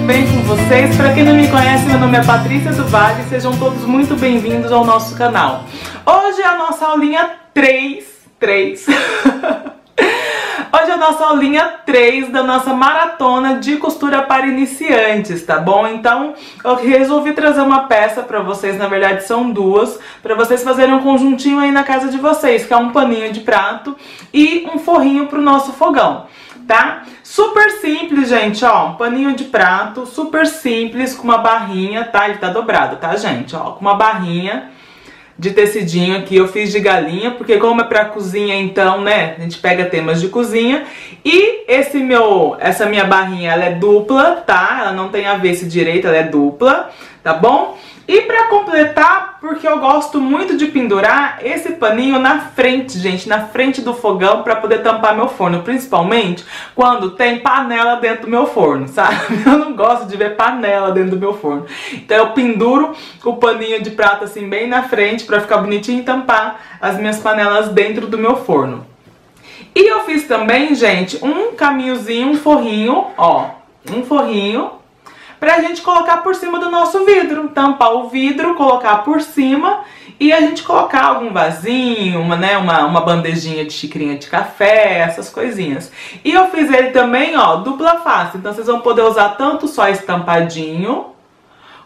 bem com vocês? Para quem não me conhece, meu nome é Patrícia do Vale, sejam todos muito bem-vindos ao nosso canal. Hoje é a nossa aulinha 3. Hoje é a nossa aulinha 3 da nossa maratona de costura para iniciantes, tá bom? Então eu resolvi trazer uma peça para vocês, na verdade são duas, para vocês fazerem um conjuntinho aí na casa de vocês, que é um paninho de prato e um forrinho pro nosso fogão, tá? Super simples, gente, ó, um paninho de prato, super simples, com uma barrinha, tá? Ele tá dobrado, tá, gente? Ó, com uma barrinha de tecidinho aqui, eu fiz de galinha, porque como é pra cozinha, então, né, a gente pega temas de cozinha. E essa minha barrinha, ela é dupla, tá? Ela não tem avesso e direito, ela é dupla, tá bom? E pra completar, porque eu gosto muito de pendurar esse paninho na frente, gente, na frente do fogão pra poder tampar meu forno, principalmente quando tem panela dentro do meu forno, sabe? Eu não gosto de ver panela dentro do meu forno. Então eu penduro o paninho de prato assim bem na frente pra ficar bonitinho e tampar as minhas panelas dentro do meu forno. E eu fiz também, gente, um caminhozinho, um forrinho, ó, um forrinho pra gente colocar por cima do nosso vidro, tampar o vidro, colocar por cima e a gente colocar algum vasinho, uma bandejinha de xicrinha de café, essas coisinhas. E eu fiz ele também, ó, dupla face, então vocês vão poder usar tanto só estampadinho,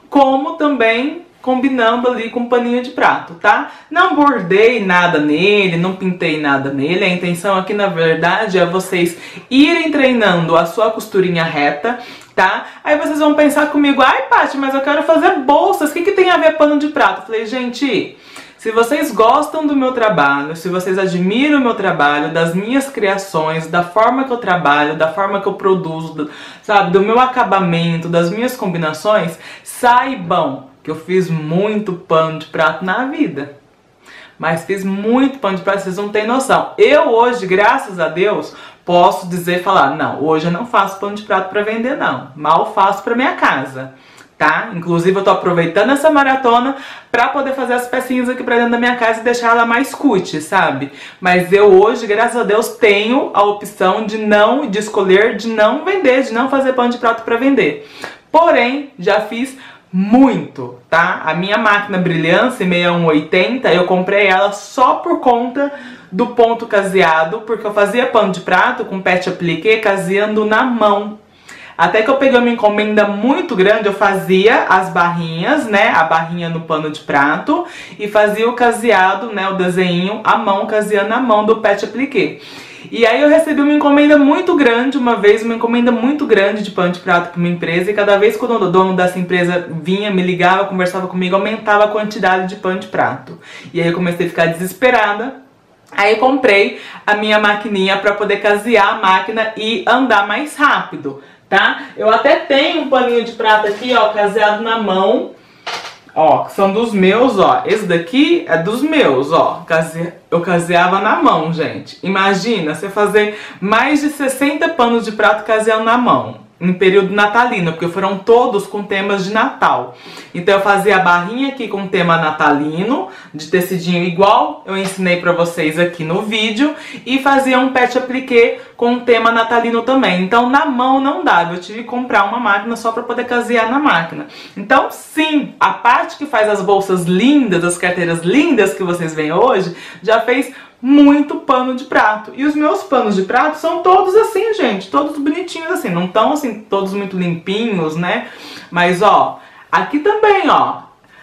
como também combinando ali com um paninho de prato, tá? Não bordei nada nele, não pintei nada nele, a intenção aqui na verdade é vocês irem treinando a sua costurinha reta, tá? Aí vocês vão pensar comigo, ai Paty, mas eu quero fazer bolsas, o que tem a ver pano de prato? Eu falei, gente, se vocês gostam do meu trabalho, se vocês admiram o meu trabalho, das minhas criações, da forma que eu trabalho, da forma que eu produzo, sabe, do meu acabamento, das minhas combinações, saibam que eu fiz muito pano de prato na vida. Mas fiz muito pano de prato, vocês não têm noção. Eu hoje, graças a Deus, posso dizer, falar, não, hoje eu não faço pano de prato pra vender não. Mal faço pra minha casa, tá? Inclusive eu tô aproveitando essa maratona pra poder fazer as pecinhas aqui pra dentro da minha casa e deixar ela mais cut, sabe? Mas eu hoje, graças a Deus, tenho a opção de escolher, de não vender, de não fazer pano de prato pra vender. Porém, já fiz muito, tá? A minha máquina Brilhance 6180, eu comprei ela só por conta do ponto caseado, porque eu fazia pano de prato com pet appliqué caseando na mão. Até que eu peguei uma encomenda muito grande, eu fazia as barrinhas, né, a barrinha no pano de prato e fazia o caseado, né, o desenho à mão, caseando a mão do pet appliqué. E aí eu recebi uma encomenda muito grande, uma vez, uma encomenda muito grande de pano de prato para uma empresa, e cada vez que o dono dessa empresa vinha, me ligava, conversava comigo, aumentava a quantidade de pano de prato. E aí eu comecei a ficar desesperada. Aí comprei a minha maquininha para poder casear a máquina e andar mais rápido, tá? Eu até tenho um paninho de prato aqui, ó, caseado na mão. Ó, que são dos meus, ó. Esse daqui é dos meus, ó. Eu caseava na mão, gente. Imagina você fazer mais de 60 panos de prato caseando na mão, em período natalino, porque foram todos com temas de Natal. Então eu fazia a barrinha aqui com tema natalino, de tecidinho igual eu ensinei pra vocês aqui no vídeo, e fazia um pet appliqué com tema natalino também. Então na mão não dava, eu tive que comprar uma máquina só pra poder casear na máquina. Então sim, a parte que faz as bolsas lindas, as carteiras lindas que vocês veem hoje, já fez muito pano de prato. E os meus panos de prato são todos assim, gente, todos bonitinhos assim, não estão assim todos muito limpinhos, né? Mas ó, aqui também, ó,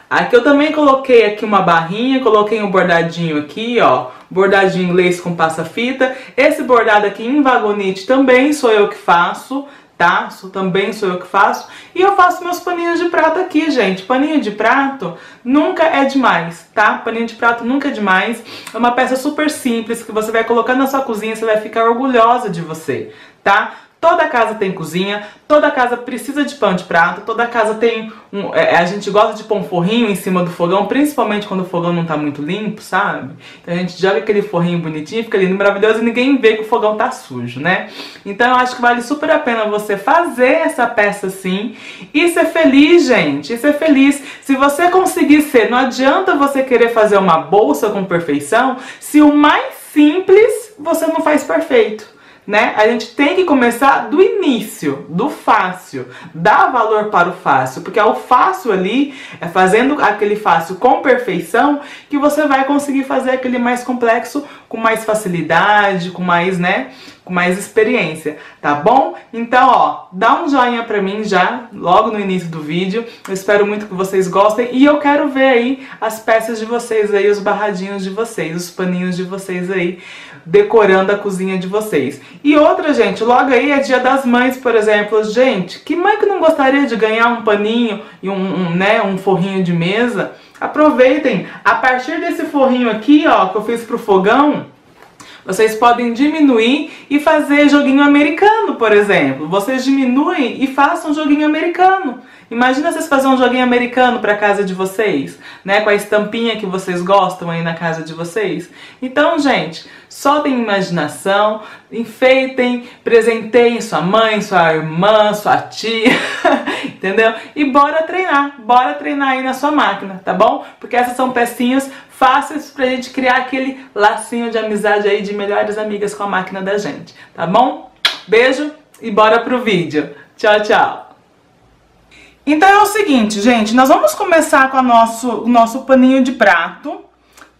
aqui eu também coloquei aqui uma barrinha, coloquei um bordadinho aqui, ó, bordadinho inglês com passa-fita. Esse bordado aqui em vagonite também sou eu que faço, tá? Também sou eu que faço. E eu faço meus paninhos de prato aqui, gente. Paninho de prato nunca é demais, tá? Paninho de prato nunca é demais. É uma peça super simples que você vai colocar na sua cozinha, você vai ficar orgulhosa de você, tá? Toda casa tem cozinha, toda casa precisa de pano de prato, toda casa tem a gente gosta de pôr um forrinho em cima do fogão, principalmente quando o fogão não tá muito limpo, sabe? Então a gente joga aquele forrinho bonitinho, fica lindo, maravilhoso e ninguém vê que o fogão tá sujo, né? Então eu acho que vale super a pena você fazer essa peça assim e ser feliz, gente, e ser feliz. Se você conseguir ser, não adianta você querer fazer uma bolsa com perfeição se o mais simples você não faz perfeito, né? A gente tem que começar do início, do fácil, dar valor para o fácil, porque o fácil ali é fazendo aquele fácil com perfeição que você vai conseguir fazer aquele mais complexo com mais facilidade, com mais, né, com mais experiência, tá bom? Então, ó, dá um joinha pra mim já, logo no início do vídeo. Eu espero muito que vocês gostem e eu quero ver aí as peças de vocês aí, os barradinhos de vocês, os paninhos de vocês aí, decorando a cozinha de vocês. E outra, gente, logo aí é Dia das Mães, por exemplo. Gente, que mãe que não gostaria de ganhar um paninho e um forrinho de mesa? Aproveitem. A partir desse forrinho aqui, ó, que eu fiz pro fogão, vocês podem diminuir e fazer joguinho americano, por exemplo. Vocês diminuem e façam um joguinho americano. Imagina vocês fazerem um joguinho americano para casa de vocês, né? Com a estampinha que vocês gostam aí na casa de vocês. Então, gente, soltem imaginação, enfeitem, presenteiem sua mãe, sua irmã, sua tia, entendeu? E bora treinar aí na sua máquina, tá bom? Porque essas são pecinhas fáceis pra gente criar aquele lacinho de amizade aí, de melhores amigas com a máquina da gente, tá bom? Beijo e bora pro vídeo. Tchau, tchau! Então é o seguinte, gente, nós vamos começar com o nosso paninho de prato,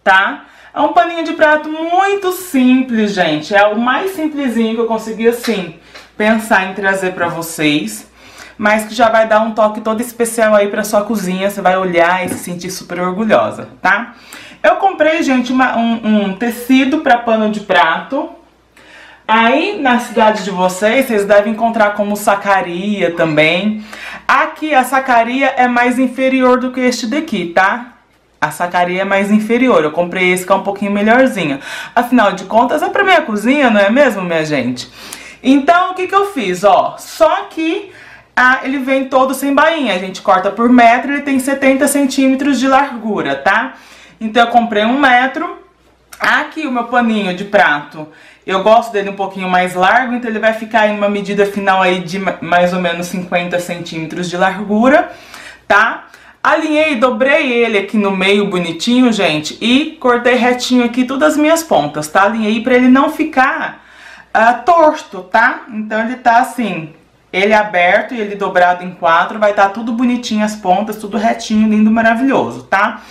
tá? É um paninho de prato muito simples, gente. É o mais simplesinho que eu consegui, assim, pensar em trazer pra vocês. Mas que já vai dar um toque todo especial aí pra sua cozinha. Você vai olhar e se sentir super orgulhosa, tá? Eu comprei, gente, um tecido pra pano de prato. Aí, na cidade de vocês devem encontrar como sacaria também. Aqui, a sacaria é mais inferior do que este daqui, tá? A sacaria é mais inferior. Eu comprei esse que é um pouquinho melhorzinho. Afinal de contas, é pra minha cozinha, não é mesmo, minha gente? Então, o que que eu fiz, ó? Só que ele vem todo sem bainha. A gente corta por metro, ele tem 70 centímetros de largura, tá? Então, eu comprei 1 metro. Aqui, o meu paninho de prato, eu gosto dele um pouquinho mais largo, então ele vai ficar em uma medida final aí de mais ou menos 50 centímetros de largura, tá? Alinhei, dobrei ele aqui no meio bonitinho, gente, e cortei retinho aqui todas as minhas pontas, tá? Alinhei pra ele não ficar torto, tá? Então ele tá assim, ele aberto e ele dobrado em 4, vai estar tudo bonitinho as pontas, tudo retinho, lindo, maravilhoso, tá?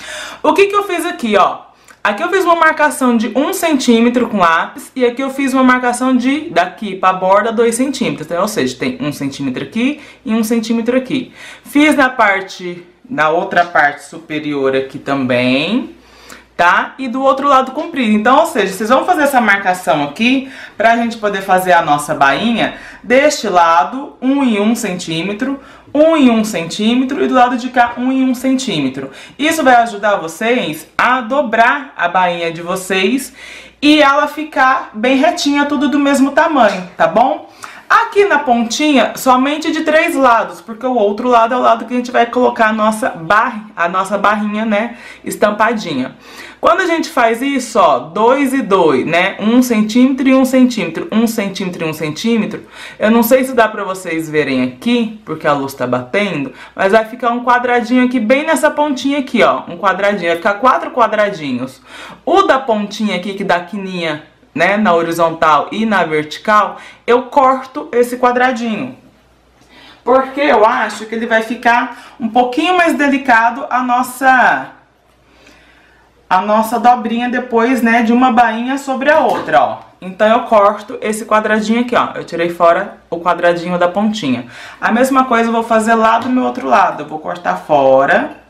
O que que eu fiz aqui, ó? Aqui eu fiz uma marcação de 1 centímetro com lápis e aqui eu fiz uma marcação de daqui pra borda 2 centímetros, então, ou seja, tem 1 centímetro aqui e 1 centímetro aqui. Fiz na outra parte superior aqui também, tá? E do outro lado comprido. Então, ou seja, vocês vão fazer essa marcação aqui pra gente poder fazer a nossa bainha deste lado, 1 em 1 centímetro, 1 em 1 centímetro e do lado de cá 1 em 1 centímetro. Isso vai ajudar vocês a dobrar a bainha de vocês e ela ficar bem retinha, tudo do mesmo tamanho, tá bom? Aqui na pontinha, somente de 3 lados, porque o outro lado é o lado que a gente vai colocar a nossa barrinha, né, estampadinha. Quando a gente faz isso, ó, 2 e 2, né, 1 centímetro e 1 centímetro, 1 centímetro e 1 centímetro, eu não sei se dá pra vocês verem aqui, porque a luz tá batendo, mas vai ficar um quadradinho aqui, bem nessa pontinha aqui, ó, um quadradinho, vai ficar 4 quadradinhos. O da pontinha aqui, que dá a quininha, né, na horizontal e na vertical, eu corto esse quadradinho. Porque eu acho que ele vai ficar um pouquinho mais delicado a nossa dobrinha depois, né, de uma bainha sobre a outra, ó. Então eu corto esse quadradinho aqui, ó. Eu tirei fora o quadradinho da pontinha. A mesma coisa eu vou fazer lá do meu outro lado. Eu vou cortar fora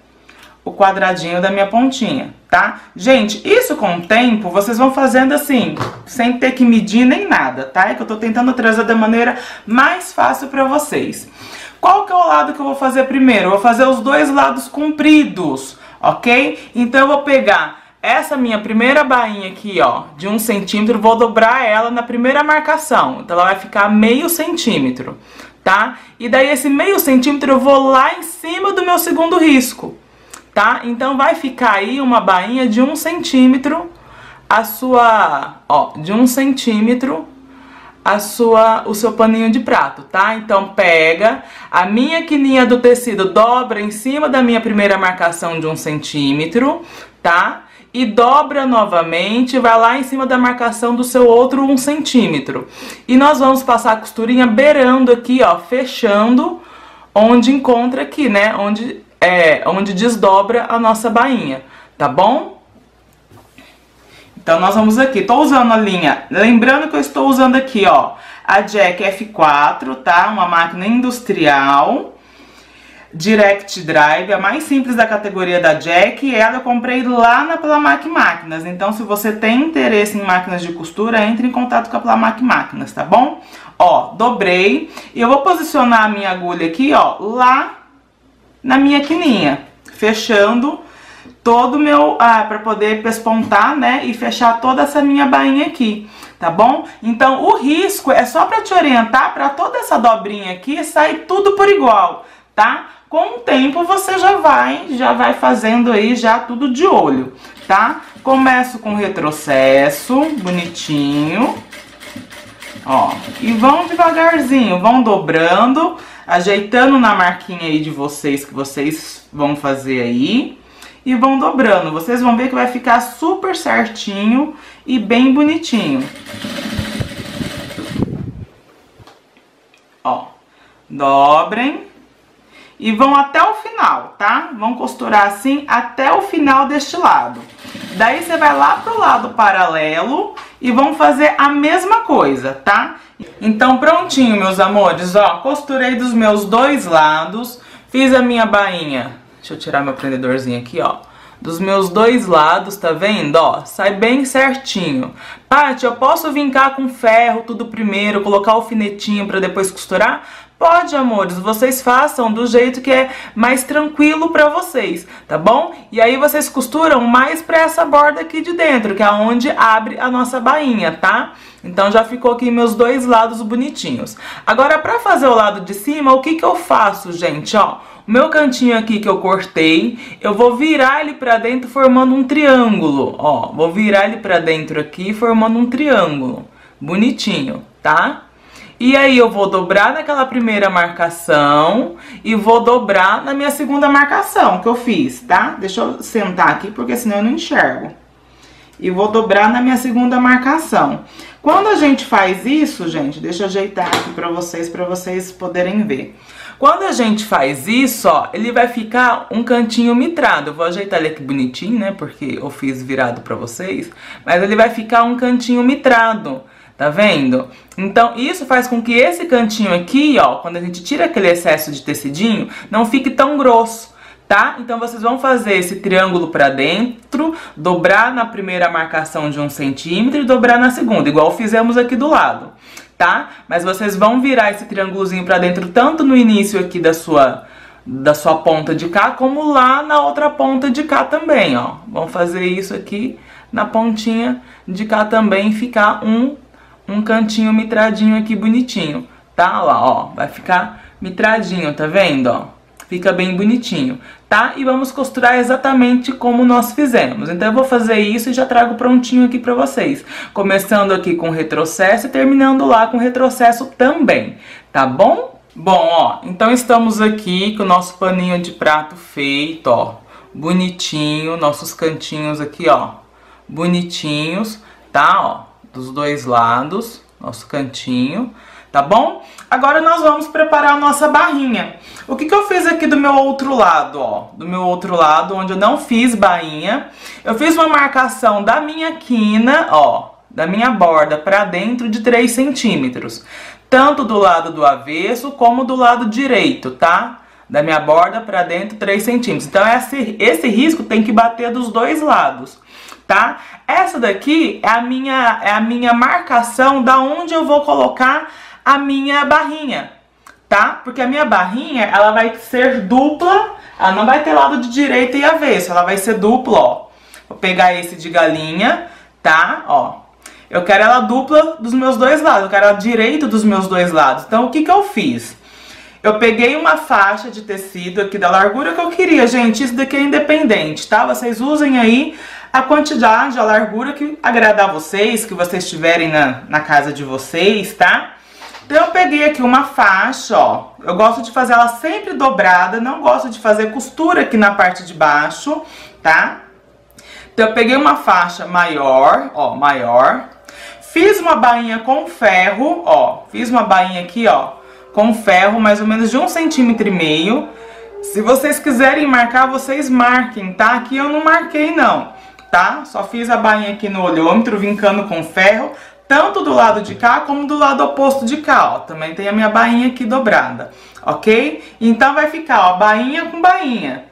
o quadradinho da minha pontinha, tá? Gente, isso com o tempo vocês vão fazendo assim, sem ter que medir nem nada, tá? É que eu tô tentando trazer da maneira mais fácil pra vocês. Qual que é o lado que eu vou fazer primeiro? Eu vou fazer os 2 lados compridos, ok? Então eu vou pegar essa minha primeira bainha aqui, ó, de 1 centímetro, vou dobrar ela na primeira marcação. Então ela vai ficar meio centímetro, tá? E daí esse meio centímetro eu vou lá em cima do meu segundo risco. Tá? Então vai ficar aí uma bainha de 1 centímetro, de 1 centímetro, o seu paninho de prato, tá? Então pega a minha quininha do tecido, dobra em cima da minha primeira marcação de 1 centímetro, tá? e dobra novamente, vai lá em cima da marcação do seu outro 1 centímetro. E nós vamos passar a costurinha beirando aqui, ó, fechando onde encontra aqui, né, onde desdobra a nossa bainha, tá bom? Então nós vamos aqui, tô usando a linha, lembrando que eu estou usando aqui, ó, a Jack F4, tá? Uma máquina industrial, Direct Drive, a mais simples da categoria da Jack, e ela eu comprei lá na Plamac Máquinas. Então, se você tem interesse em máquinas de costura, entre em contato com a Plamac Máquinas, tá bom? Ó, dobrei, e eu vou posicionar a minha agulha aqui, ó, lá na minha quininha, fechando todo o meu, pra poder pespontar, né, e fechar toda essa minha bainha aqui, tá bom? Então, o risco é só pra te orientar, pra toda essa dobrinha aqui sair tudo por igual, tá? Com o tempo você já vai fazendo aí já tudo de olho, tá? Começo com retrocesso, bonitinho, ó, e vão devagarzinho, vão dobrando, ajeitando na marquinha aí de vocês, que vocês vão fazer aí, e vão dobrando. Vocês vão ver que vai ficar super certinho e bem bonitinho. Ó, dobrem e vão até o final, tá? Vão costurar assim até o final deste lado. Daí você vai lá pro lado paralelo e vão fazer a mesma coisa, tá? Então prontinho, meus amores, ó, costurei dos meus dois lados, fiz a minha bainha. Deixa eu tirar meu prendedorzinho aqui, ó. Dos meus dois lados, tá vendo? Ó, sai bem certinho. Paty, eu posso vincar com ferro tudo primeiro, colocar o alfinetinho pra depois costurar? Pode, amores, vocês façam do jeito que é mais tranquilo pra vocês, tá bom? E aí vocês costuram mais pra essa borda aqui de dentro, que é onde abre a nossa bainha, tá? Então já ficou aqui meus dois lados bonitinhos. Agora, pra fazer o lado de cima, o que que eu faço, gente? Ó, o meu cantinho aqui que eu cortei, eu vou virar ele pra dentro formando um triângulo, ó. Vou virar ele pra dentro aqui formando um triângulo, bonitinho, tá? E aí eu vou dobrar naquela primeira marcação e vou dobrar na minha segunda marcação que eu fiz, tá? Deixa eu sentar aqui porque senão eu não enxergo. E vou dobrar na minha segunda marcação. Quando a gente faz isso, gente, deixa eu ajeitar aqui pra vocês poderem ver. Quando a gente faz isso, ó, ele vai ficar um cantinho mitrado. Eu vou ajeitar ele aqui bonitinho, né, porque eu fiz virado pra vocês. Mas ele vai ficar um cantinho mitrado. Tá vendo? Então, isso faz com que esse cantinho aqui, ó, quando a gente tira aquele excesso de tecidinho, não fique tão grosso, tá? Então, vocês vão fazer esse triângulo pra dentro, dobrar na primeira marcação de 1 centímetro e dobrar na segunda, igual fizemos aqui do lado, tá? Mas vocês vão virar esse triângulozinho pra dentro, tanto no início aqui da sua ponta de cá, como lá na outra ponta de cá também, ó. Vamos fazer isso aqui na pontinha de cá também, ficar um cantinho mitradinho aqui bonitinho, tá? Lá, ó, vai ficar mitradinho, tá vendo, ó? Fica bem bonitinho, tá? E vamos costurar exatamente como nós fizemos. Então eu vou fazer isso e já trago prontinho aqui pra vocês. Começando aqui com retrocesso e terminando lá com retrocesso também, tá bom? Bom, ó, então estamos aqui com o nosso paninho de prato feito, ó, bonitinho, nossos cantinhos aqui, ó, bonitinhos, tá, ó? Dos dois lados, nosso cantinho, tá bom? Agora nós vamos preparar a nossa barrinha. O que que eu fiz aqui do meu outro lado, ó? Do meu outro lado, onde eu não fiz bainha, eu fiz uma marcação da minha quina, ó, da minha borda pra dentro de 3 centímetros. Tanto do lado do avesso, como do lado direito, tá? Da minha borda pra dentro 3 centímetros. Então esse risco tem que bater dos dois lados, tá? Essa daqui é a minha marcação da onde eu vou colocar a minha barrinha, tá? Porque a minha barrinha, ela vai ser dupla, ela não vai ter lado de direita e avesso, ela vai ser dupla, ó. Vou pegar esse de galinha, tá? Ó, eu quero ela dupla dos meus dois lados, eu quero ela direito dos meus dois lados. Então, o que que eu fiz? Eu peguei uma faixa de tecido aqui da largura que eu queria, gente, isso daqui é independente, tá? Vocês usem aí a quantidade, a largura que agradar vocês, que vocês tiverem na casa de vocês, tá? Então eu peguei aqui uma faixa, ó, eu gosto de fazer ela sempre dobrada, não gosto de fazer costura aqui na parte de baixo, tá? Então eu peguei uma faixa maior, ó, maior. Fiz uma bainha com ferro, ó. Fiz uma bainha aqui, ó, com ferro, mais ou menos de 1,5 cm. Se vocês quiserem marcar, vocês marquem, tá? Aqui eu não marquei não, tá? Só fiz a bainha aqui no olhômetro, vincando com ferro, tanto do lado de cá como do lado oposto de cá, ó. Também tem a minha bainha aqui dobrada, ok? Então vai ficar, ó, bainha com bainha,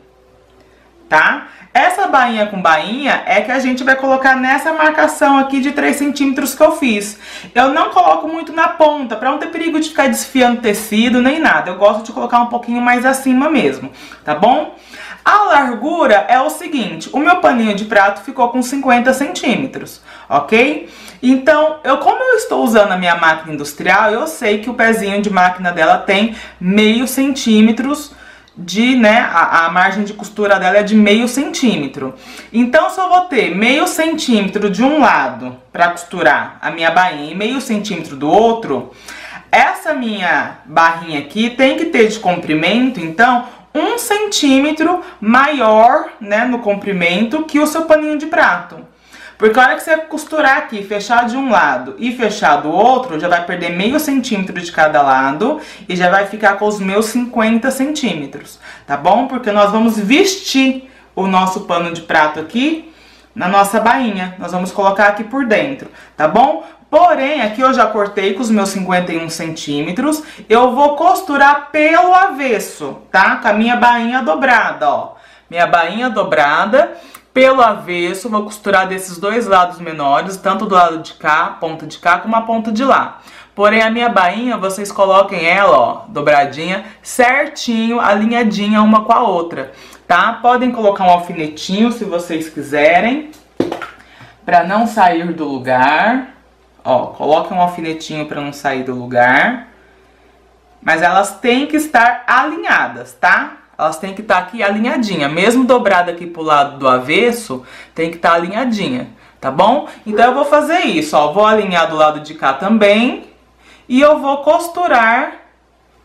tá? Essa bainha com bainha é que a gente vai colocar nessa marcação aqui de 3 centímetros que eu fiz. Eu não coloco muito na ponta, pra não ter perigo de ficar desfiando tecido nem nada. Eu gosto de colocar um pouquinho mais acima mesmo, tá bom? A largura é o seguinte, o meu paninho de prato ficou com 50 centímetros, ok? Então, como eu estou usando a minha máquina industrial, eu sei que o pezinho de máquina dela tem 0,5 centímetros de, né, a margem de costura dela é de 0,5 centímetro. Então, se eu vou ter 0,5 centímetro de um lado para costurar a minha bainha e 0,5 centímetro do outro, essa minha barrinha aqui tem que ter de comprimento, então, 1 centímetro maior, né, no comprimento que o seu paninho de prato. Porque a hora que você costurar aqui, fechar de um lado e fechar do outro, já vai perder 0,5 centímetro de cada lado e já vai ficar com os meus 50 centímetros, tá bom? Porque nós vamos vestir o nosso pano de prato aqui na nossa bainha. Nós vamos colocar aqui por dentro, tá bom? Porém, aqui eu já cortei com os meus 51 centímetros. Eu vou costurar pelo avesso, tá? Com a minha bainha dobrada, ó. Minha bainha dobrada. Pelo avesso, vou costurar desses dois lados menores, tanto do lado de cá, ponta de cá, como a ponta de lá. Porém, a minha bainha, vocês coloquem ela, ó, dobradinha, certinho, alinhadinha uma com a outra, tá? Podem colocar um alfinetinho, se vocês quiserem, pra não sair do lugar. Ó, coloquem um alfinetinho pra não sair do lugar. Mas elas têm que estar alinhadas, tá? Elas têm que estar aqui alinhadinha, mesmo dobrada aqui pro lado do avesso, tem que estar alinhadinha, tá bom? Então eu vou fazer isso, ó, vou alinhar do lado de cá também e eu vou costurar,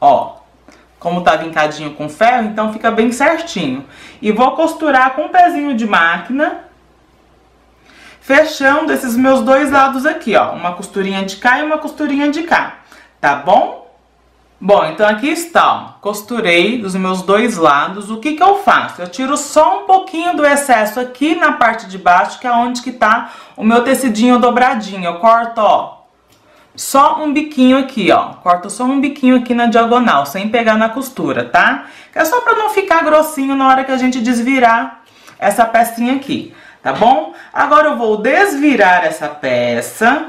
ó, como tá vincadinho com ferro, então fica bem certinho. E vou costurar com o pezinho de máquina, fechando esses meus dois lados aqui, ó, uma costurinha de cá e uma costurinha de cá, tá bom? Bom, então aqui está, ó, costurei dos meus dois lados. O que que eu faço? Eu tiro só um pouquinho do excesso aqui na parte de baixo, que é onde que tá o meu tecidinho dobradinho. Eu corto, ó, só um biquinho aqui, ó. Corto só um biquinho aqui na diagonal, sem pegar na costura, tá? Que é só pra não ficar grossinho na hora que a gente desvirar essa pecinha aqui, tá bom? Agora eu vou desvirar essa peça,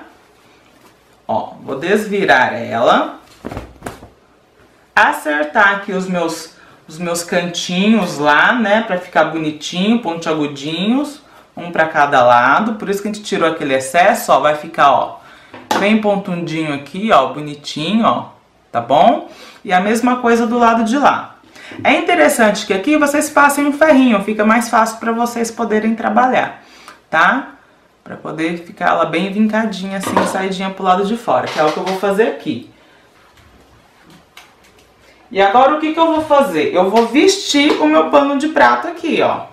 ó, vou desvirar ela. Acertar aqui os meus cantinhos lá, né, pra ficar bonitinho, pontiagudinhos, um pra cada lado. Por isso que a gente tirou aquele excesso, ó, vai ficar, ó, bem pontudinho aqui, ó, bonitinho, ó, tá bom? E a mesma coisa do lado de lá. É interessante que aqui vocês passem um ferrinho, fica mais fácil pra vocês poderem trabalhar, tá? Pra poder ficar ela bem vincadinha assim, saidinha pro lado de fora, que é o que eu vou fazer aqui. E agora o que que eu vou fazer? Eu vou vestir o meu pano de prato aqui, ó.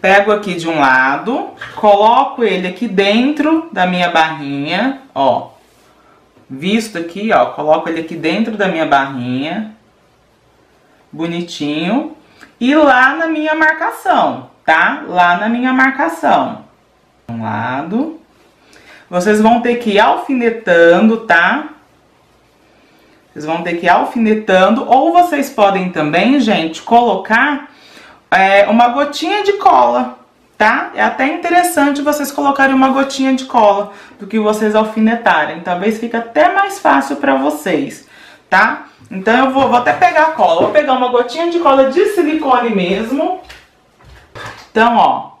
Pego aqui de um lado, coloco ele aqui dentro da minha barrinha, ó. Visto aqui, ó, coloco ele aqui dentro da minha barrinha. Bonitinho. E lá na minha marcação, tá? Lá na minha marcação. Um lado. Vocês vão ter que ir alfinetando, tá? Vocês vão ter que ir alfinetando, ou vocês podem também, gente, colocar uma gotinha de cola, tá? É até interessante vocês colocarem uma gotinha de cola do que vocês alfinetarem. Talvez fique até mais fácil pra vocês, tá? Então eu vou até pegar a cola. Vou pegar uma gotinha de cola de silicone mesmo. Então, ó.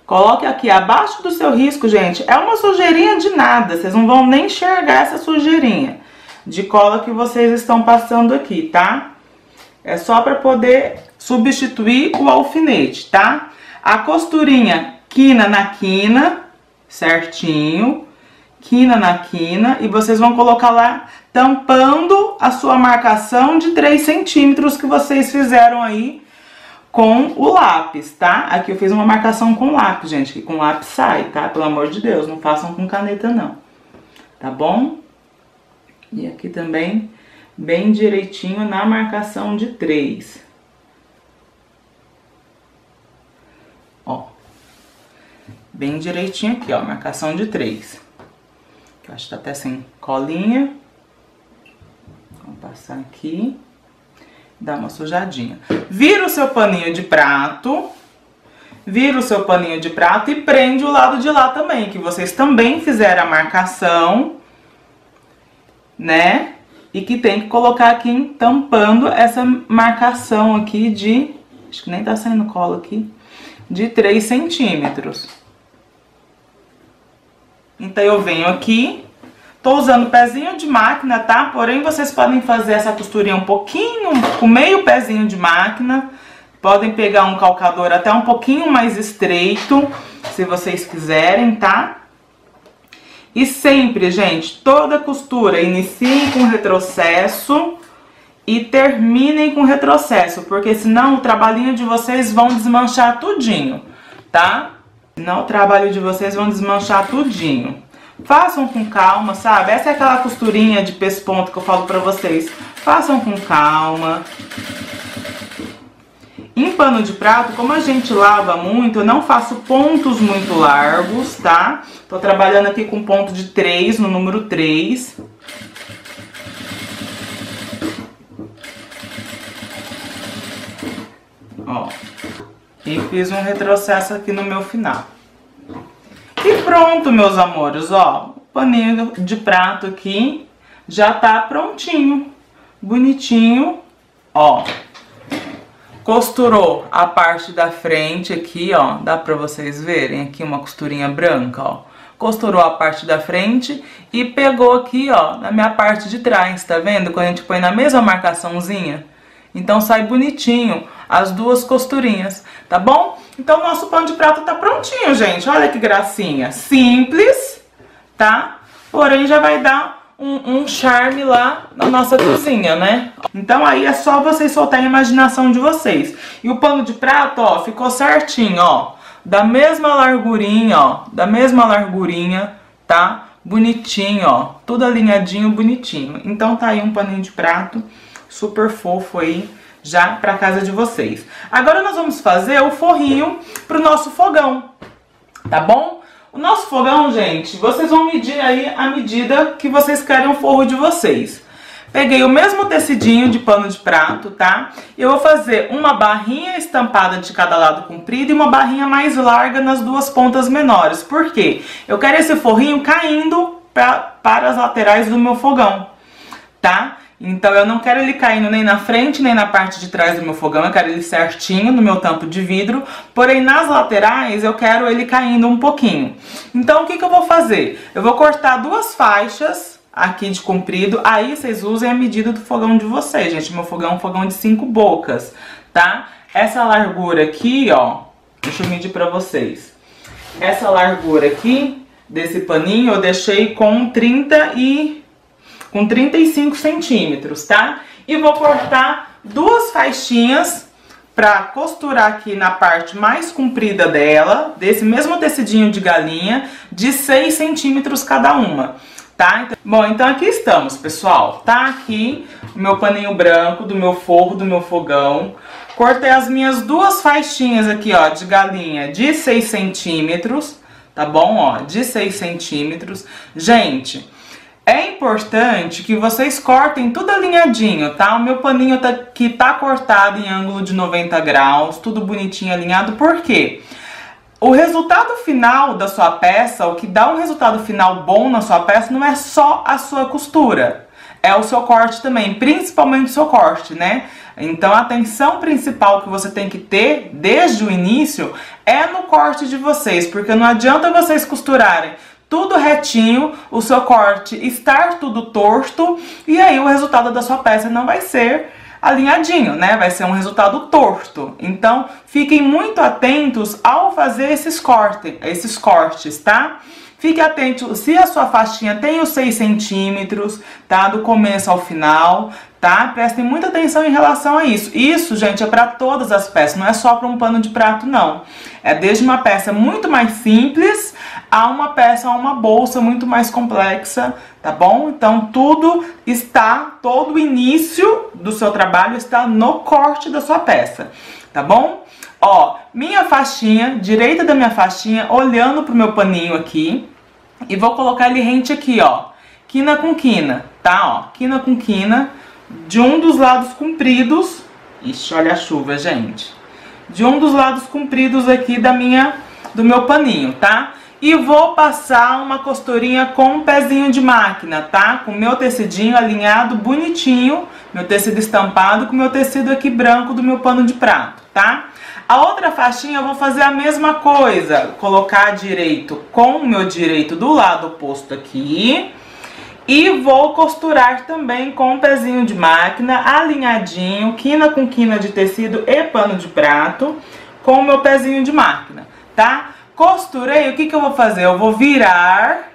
Coloque aqui abaixo do seu risco, gente. É uma sujeirinha de nada. Vocês não vão nem enxergar essa sujeirinha de cola que vocês estão passando aqui, tá? É só para poder substituir o alfinete, tá? A costurinha quina na quina, certinho, quina na quina, e vocês vão colocar lá tampando a sua marcação de 3 centímetros que vocês fizeram aí com o lápis, tá? Aqui eu fiz uma marcação com lápis, gente, que com lápis sai, tá? Pelo amor de Deus, não façam com caneta não, tá bom? E aqui também, bem direitinho na marcação de 3. Ó, bem direitinho aqui, ó, marcação de 3. Eu acho que tá até sem colinha. Vamos passar aqui. Dá uma sujadinha. Vira o seu paninho de prato. Vira o seu paninho de prato e prende o lado de lá também, que vocês também fizeram a marcação, né? E que tem que colocar aqui tampando essa marcação aqui de... Acho que nem tá saindo cola aqui. De 3 centímetros. Então eu venho aqui, tô usando pezinho de máquina, tá? Porém vocês podem fazer essa costurinha um pouquinho, com meio pezinho de máquina. Podem pegar um calcador até um pouquinho mais estreito, se vocês quiserem, tá? E sempre, gente, toda costura inicie com retrocesso e terminem com retrocesso, porque senão o trabalhinho de vocês vão desmanchar tudinho, tá? Senão o trabalho de vocês vão desmanchar tudinho. Façam com calma, sabe? Essa é aquela costurinha de pesponto que eu falo pra vocês. Façam com calma. Em pano de prato, como a gente lava muito, eu não faço pontos muito largos, tá? Tô trabalhando aqui com ponto de 3, no número 3. Ó. E fiz um retrocesso aqui no meu final. E pronto, meus amores, ó. O paninho de prato aqui já tá prontinho. Bonitinho, ó. Costurou a parte da frente aqui, ó. Dá pra vocês verem aqui uma costurinha branca, ó. Costurou a parte da frente e pegou aqui, ó, na minha parte de trás, tá vendo? Quando a gente põe na mesma marcaçãozinha. Então sai bonitinho as duas costurinhas, tá bom? Então nosso pano de prato tá prontinho, gente. Olha que gracinha. Simples, tá? Porém já vai dar um charme lá na nossa cozinha, né? Então aí é só vocês soltarem a imaginação de vocês. E o pano de prato, ó, ficou certinho, ó. Da mesma largurinha, ó. Da mesma largurinha, tá? Bonitinho, ó. Tudo alinhadinho, bonitinho. Então tá aí um paninho de prato super fofo aí, já pra casa de vocês. Agora nós vamos fazer o forrinho pro nosso fogão, tá bom? O nosso fogão, gente, vocês vão medir aí a medida que vocês querem o forro de vocês. Peguei o mesmo tecidinho de pano de prato, tá? Eu vou fazer uma barrinha estampada de cada lado comprido e uma barrinha mais larga nas duas pontas menores. Por quê? Eu quero esse forrinho caindo para as laterais do meu fogão, tá? Então eu não quero ele caindo nem na frente, nem na parte de trás do meu fogão. Eu quero ele certinho no meu tampo de vidro. Porém, nas laterais eu quero ele caindo um pouquinho. Então o que eu vou fazer? Eu vou cortar 2 faixas aqui de comprido. Aí vocês usem a medida do fogão de vocês, gente. Meu fogão é um fogão de 5 bocas, tá? Essa largura aqui, ó, deixa eu medir pra vocês. Essa largura aqui desse paninho eu deixei com 35 centímetros, tá? E vou cortar 2 faixinhas pra costurar aqui na parte mais comprida dela, desse mesmo tecidinho de galinha, de 6 centímetros cada uma, tá? Bom, então aqui estamos, pessoal. Tá aqui o meu paninho branco do meu forro, do meu fogão. Cortei as minhas 2 faixinhas aqui, ó, de galinha de 6 centímetros, tá bom? Ó, de 6 centímetros. Gente, é importante que vocês cortem tudo alinhadinho, tá? O meu paninho aqui tá cortado em ângulo de 90 graus, tudo bonitinho alinhado. Por quê? O resultado final da sua peça, o que dá um resultado final bom na sua peça, não é só a sua costura. É o seu corte também, principalmente o seu corte, né? Então a atenção principal que você tem que ter desde o início é no corte de vocês, porque não adianta vocês costurarem tudo retinho, o seu corte estar tudo torto, e aí o resultado da sua peça não vai ser alinhadinho, né? Vai ser um resultado torto. Então, fiquem muito atentos ao fazer esses cortes, tá? Fique atento se a sua faixinha tem os 6 centímetros, tá? Do começo ao final, tá? Prestem muita atenção em relação a isso. Isso, gente, é para todas as peças, não é só para um pano de prato, não. É desde uma peça muito mais simples a uma peça, a uma bolsa muito mais complexa, tá bom? Então, todo o início do seu trabalho está no corte da sua peça, tá bom? Ó, minha faixinha, direita da minha faixinha, olhando pro meu paninho aqui, e vou colocar ele rente aqui, ó, quina com quina, tá? Ó, quina com quina, de um dos lados compridos, ixi, olha a chuva, gente, de um dos lados compridos aqui do meu paninho, tá? E vou passar uma costurinha com um pezinho de máquina, tá? Com o meu tecidinho alinhado bonitinho, meu tecido estampado com o meu tecido aqui branco do meu pano de prato, tá? A outra faixinha eu vou fazer a mesma coisa, colocar direito com o meu direito do lado oposto aqui. E vou costurar também com um pezinho de máquina, alinhadinho, quina com quina de tecido e pano de prato, com o meu pezinho de máquina, tá? Costurei, o que que eu vou fazer? Eu vou virar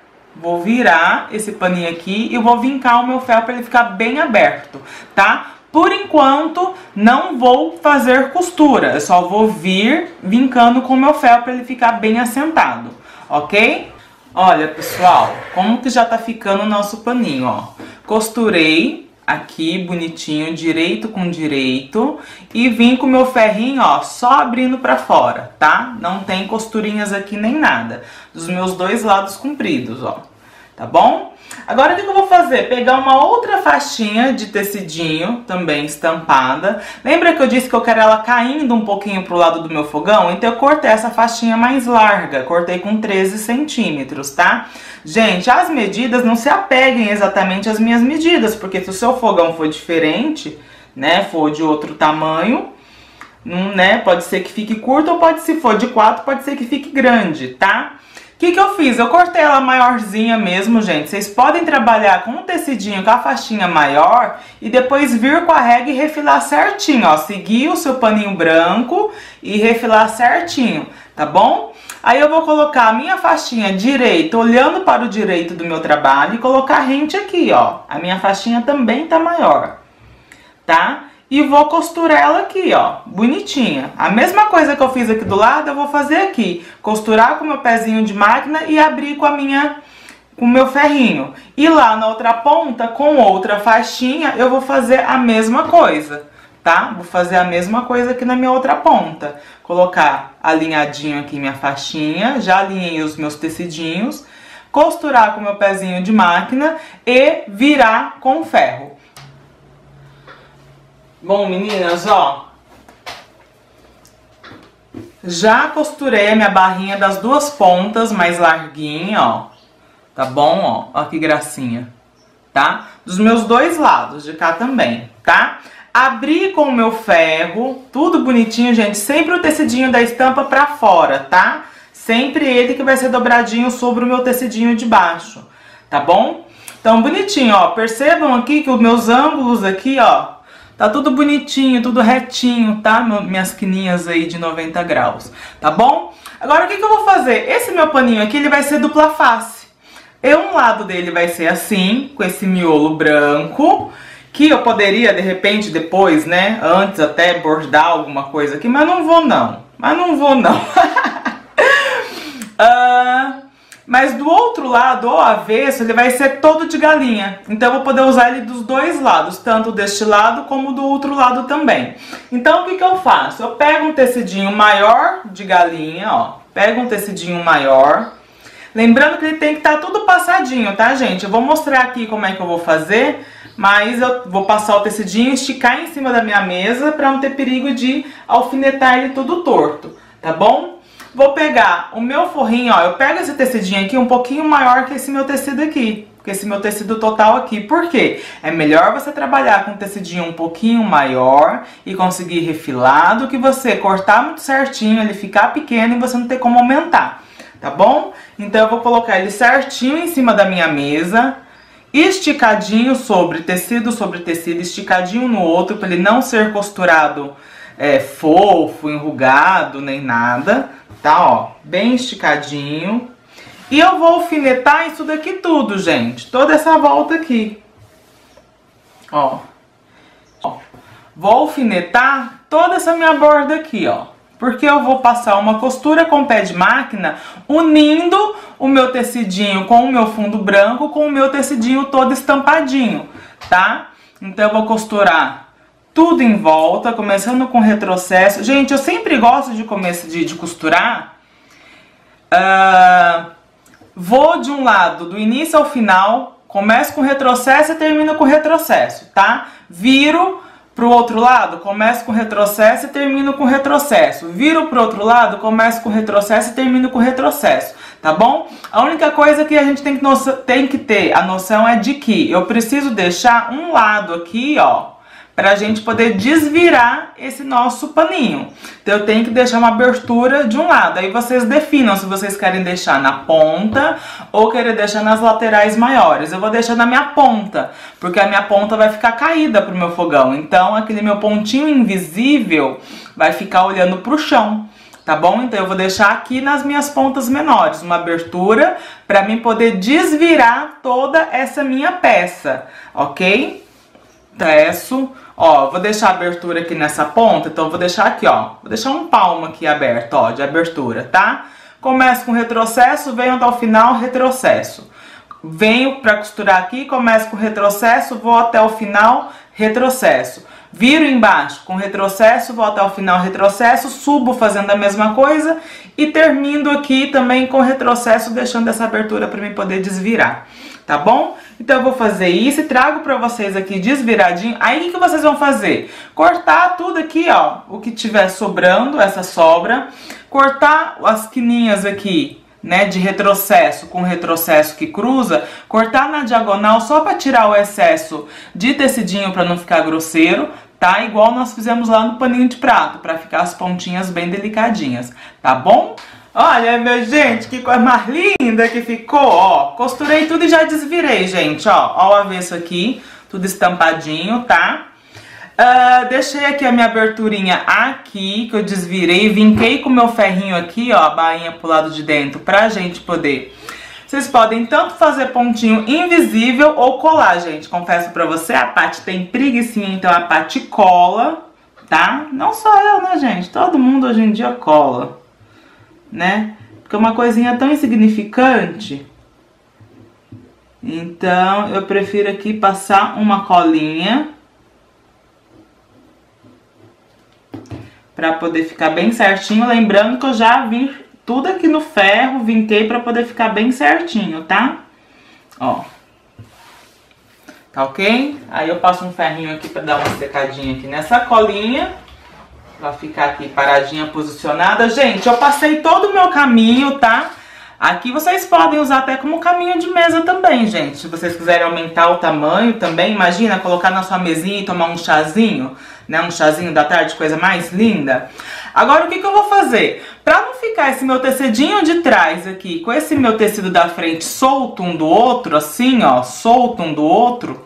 esse paninho aqui e vou vincar o meu ferro para ele ficar bem aberto, tá? Por enquanto, não vou fazer costura, eu só vou vir vincando com o meu ferro para ele ficar bem assentado, ok? Olha, pessoal, como que já tá ficando o nosso paninho, ó. Costurei aqui bonitinho, direito com direito, e vim com o meu ferrinho, ó, só abrindo pra fora, tá? Não tem costurinhas aqui nem nada, dos meus dois lados compridos, ó, tá bom? Agora o que eu vou fazer? Pegar uma outra faixinha de tecidinho, também estampada. Lembra que eu disse que eu quero ela caindo um pouquinho pro lado do meu fogão? Então eu cortei essa faixinha mais larga, cortei com 13 centímetros, tá? Gente, as medidas não se apeguem exatamente às minhas medidas, porque se o seu fogão for diferente, né, for de outro tamanho, né, pode ser que fique curto, ou pode, se for de 4, pode ser que fique grande, tá? O que que eu fiz? Eu cortei ela maiorzinha mesmo, gente. Vocês podem trabalhar com um tecidinho, com a faixinha maior, e depois vir com a régua e refilar certinho, ó. Seguir o seu paninho branco e refilar certinho, tá bom? Aí eu vou colocar a minha faixinha direita, olhando para o direito do meu trabalho, e colocar rente aqui, ó. A minha faixinha também tá maior, tá? E vou costurar ela aqui, ó, bonitinha. A mesma coisa que eu fiz aqui do lado, eu vou fazer aqui. Costurar com o meu pezinho de máquina e abrir com o meu ferrinho. E lá na outra ponta, com outra faixinha, eu vou fazer a mesma coisa, tá? Vou fazer a mesma coisa aqui na minha outra ponta. Colocar alinhadinho aqui minha faixinha, já alinhei os meus tecidinhos. Costurar com o meu pezinho de máquina e virar com ferro. Bom, meninas, ó, já costurei a minha barrinha das duas pontas mais larguinha, ó, tá bom, ó, ó que gracinha, tá? Dos meus dois lados, de cá também, tá? Abri com o meu ferro, tudo bonitinho, gente, sempre o tecidinho da estampa pra fora, tá? Sempre ele que vai ser dobradinho sobre o meu tecidinho de baixo, tá bom? Então, bonitinho, ó, percebam aqui que os meus ângulos aqui, ó, tá tudo bonitinho, tudo retinho, tá? Minhas quininhas aí de 90 graus, tá bom? Agora, o que que eu vou fazer? Esse meu paninho aqui, ele vai ser dupla face. Um lado dele vai ser assim, com esse miolo branco, que eu poderia, de repente, depois, né, antes até bordar alguma coisa aqui, mas não vou não. Mas do outro lado, ao avesso, ele vai ser todo de galinha. Então eu vou poder usar ele dos dois lados, tanto deste lado como do outro lado também. Então o que que eu faço? Eu pego um tecidinho maior de galinha, ó. Pego um tecidinho maior. Lembrando que ele tem que estar tudo passadinho, tá, gente? Eu vou mostrar aqui como é que eu vou fazer, mas eu vou passar o tecidinho, esticar em cima da minha mesa para não ter perigo de alfinetar ele todo torto, tá bom? Vou pegar o meu forrinho, ó, eu pego esse tecidinho aqui um pouquinho maior que esse meu tecido aqui, que esse meu tecido total aqui. Por quê? É melhor você trabalhar com um tecidinho um pouquinho maior e conseguir refilar do que você cortar muito certinho, ele ficar pequeno e você não ter como aumentar, tá bom? Então eu vou colocar ele certinho em cima da minha mesa, esticadinho sobre tecido, esticadinho no outro, para ele não ser costurado fofo, enrugado, nem nada, tá, ó, bem esticadinho. E eu vou alfinetar isso daqui tudo, gente, toda essa volta aqui, ó. vou alfinetar toda essa minha borda aqui, ó. Porque eu vou passar uma costura com pé de máquina, unindo o meu tecidinho com o meu fundo branco, com o meu tecidinho todo estampadinho, tá? Então eu vou costurar tudo em volta, começando com retrocesso. Gente, eu sempre gosto de costurar. Vou de um lado, do início ao final, começo com retrocesso e termino com retrocesso, tá? Viro pro outro lado, começo com retrocesso e termino com retrocesso. Viro pro outro lado, começo com retrocesso e termino com retrocesso, tá bom? A única coisa que a gente tem que ter a noção é de que eu preciso deixar um lado aqui, ó, pra gente poder desvirar esse nosso paninho. Então eu tenho que deixar uma abertura de um lado. Aí vocês definam se vocês querem deixar na ponta ou querem deixar nas laterais maiores. Eu vou deixar na minha ponta, porque a minha ponta vai ficar caída pro meu fogão. Então aquele meu pontinho invisível vai ficar olhando pro chão, tá bom? Então eu vou deixar aqui nas minhas pontas menores uma abertura pra mim poder desvirar toda essa minha peça, ok? Teço. Ó, vou deixar a abertura aqui nessa ponta, então eu vou deixar aqui, ó. Vou deixar um palmo aqui aberto, ó, de abertura, tá? Começo com retrocesso, venho até o final, retrocesso. Venho pra costurar aqui, começo com retrocesso, vou até o final, retrocesso. Viro embaixo com retrocesso, vou até o final, retrocesso, subo fazendo a mesma coisa e termino aqui também com retrocesso, deixando essa abertura pra mim poder desvirar, tá bom? Então eu vou fazer isso e trago pra vocês aqui desviradinho. Aí o que vocês vão fazer? Cortar tudo aqui, ó, o que tiver sobrando, essa sobra. Cortar as quininhas aqui, né, de retrocesso com retrocesso que cruza. Cortar na diagonal só pra tirar o excesso de tecidinho pra não ficar grosseiro, tá? Igual nós fizemos lá no paninho de prato, pra ficar as pontinhas bem delicadinhas, tá bom? Olha, minha gente, que coisa mais linda que ficou, ó. Costurei tudo e já desvirei, gente, ó. Ó o avesso aqui, tudo estampadinho, tá? Deixei aqui a minha aberturinha aqui, que eu desvirei. Vinquei com o meu ferrinho aqui, ó, a bainha pro lado de dentro, pra gente poder... Vocês podem tanto fazer pontinho invisível ou colar, gente. Confesso pra você, a Paty tem preguicinha, então a Paty cola, tá? Não só eu, né, gente? Todo mundo hoje em dia cola, né? Porque é uma coisinha tão insignificante. Então, eu prefiro aqui passar uma colinha pra poder ficar bem certinho. Lembrando que eu já vim tudo aqui no ferro, vinquei pra poder ficar bem certinho, tá? Ó. Tá ok? Aí eu passo um ferrinho aqui pra dar uma secadinha aqui nessa colinha. Vai ficar aqui paradinha, posicionada. Gente, eu passei todo o meu caminho, tá? Aqui vocês podem usar até como caminho de mesa também, gente. Se vocês quiserem aumentar o tamanho também, imagina, colocar na sua mesinha e tomar um chazinho, né? Um chazinho da tarde, coisa mais linda. Agora, o que eu vou fazer? Pra não ficar esse meu tecidinho de trás aqui, com esse meu tecido da frente solto um do outro, assim, ó, solto um do outro,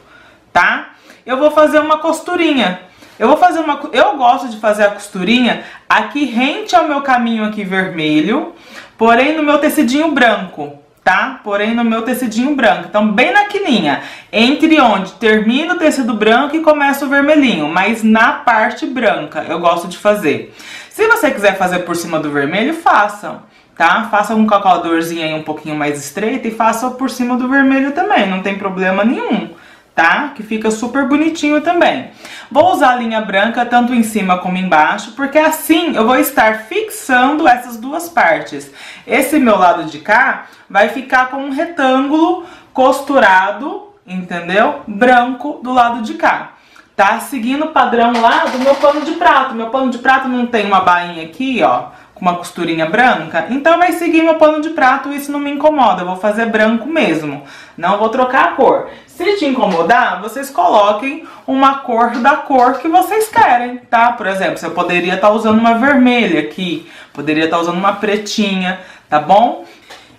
tá? Eu vou fazer uma costurinha. Eu gosto de fazer a costurinha aqui rente ao meu caminho aqui vermelho, porém no meu tecidinho branco, tá? Porém no meu tecidinho branco. Então bem na quininha, entre onde termina o tecido branco e começa o vermelhinho, mas na parte branca eu gosto de fazer. Se você quiser fazer por cima do vermelho, façam, tá? Faça um calcadorzinho aí um pouquinho mais estreito e faça por cima do vermelho também, não tem problema nenhum, tá? Que fica super bonitinho também. Vou usar a linha branca tanto em cima como embaixo, porque assim eu vou estar fixando essas duas partes. Esse meu lado de cá vai ficar com um retângulo costurado, entendeu? Branco do lado de cá. Tá? Seguindo o padrão lá do meu pano de prato. Meu pano de prato não tem uma bainha aqui, ó, com uma costurinha branca, então vai seguir meu pano de prato, isso não me incomoda, eu vou fazer branco mesmo, não vou trocar a cor. Se te incomodar, vocês coloquem uma cor da cor que vocês querem, tá? Por exemplo, você poderia estar usando uma vermelha aqui, poderia estar usando uma pretinha, tá bom?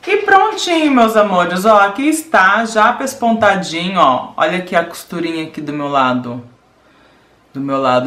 E prontinho, meus amores, ó, aqui está já pespontadinho, ó, olha aqui a costurinha aqui do meu lado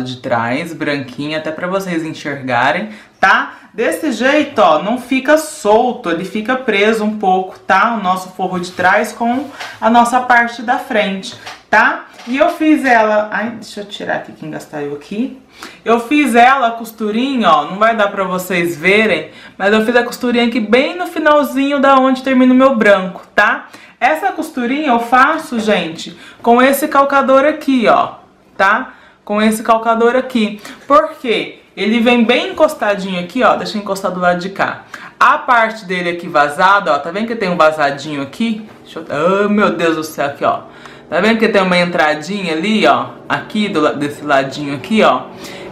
de trás, branquinha, até pra vocês enxergarem, tá? Desse jeito, ó, não fica solto, ele fica preso um pouco, tá? O nosso forro de trás com a nossa parte da frente, tá? E eu fiz ela... Ai, deixa eu tirar aqui que engastalhou aqui. Eu fiz ela, a costurinha, ó, não vai dar pra vocês verem, mas eu fiz a costurinha aqui bem no finalzinho da onde termina o meu branco, tá? Essa costurinha eu faço, gente, com esse calcador aqui, ó, tá? Com esse calcador aqui. Por quê? Ele vem bem encostadinho aqui, ó. Deixa eu encostar do lado de cá. A parte dele aqui vazada, ó. Tá vendo que tem um vazadinho aqui? Deixa eu... Oh, meu Deus do céu, aqui, ó. Tá vendo que tem uma entradinha ali, ó? Aqui, desse ladinho aqui, ó.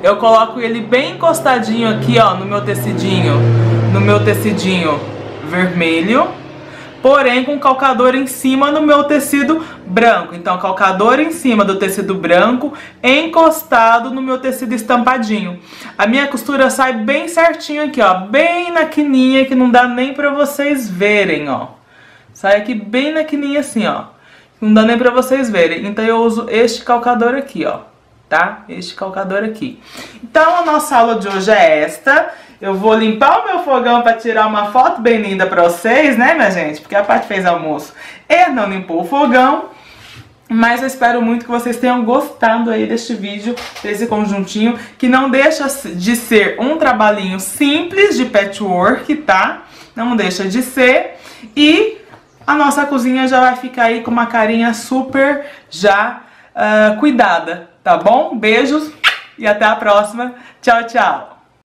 Eu coloco ele bem encostadinho aqui, ó, no meu tecidinho. No meu tecidinho vermelho. Porém, com calcador em cima no meu tecido branco. Então, calcador em cima do tecido branco, encostado no meu tecido estampadinho. A minha costura sai bem certinho aqui, ó. Bem na quininha, que não dá nem pra vocês verem, ó. Sai aqui bem na quininha assim, ó. Não dá nem pra vocês verem. Então, eu uso este calcador aqui, ó. Tá? Este calcador aqui. Então, a nossa aula de hoje é esta. Eu vou limpar o meu fogão para tirar uma foto bem linda para vocês, né, minha gente? Porque a Paty fez almoço e não limpou o fogão. Mas eu espero muito que vocês tenham gostado aí deste vídeo, desse conjuntinho, que não deixa de ser um trabalhinho simples de patchwork, tá? Não deixa de ser. E a nossa cozinha já vai ficar aí com uma carinha super já cuidada, tá bom? Beijos e até a próxima. Tchau, tchau!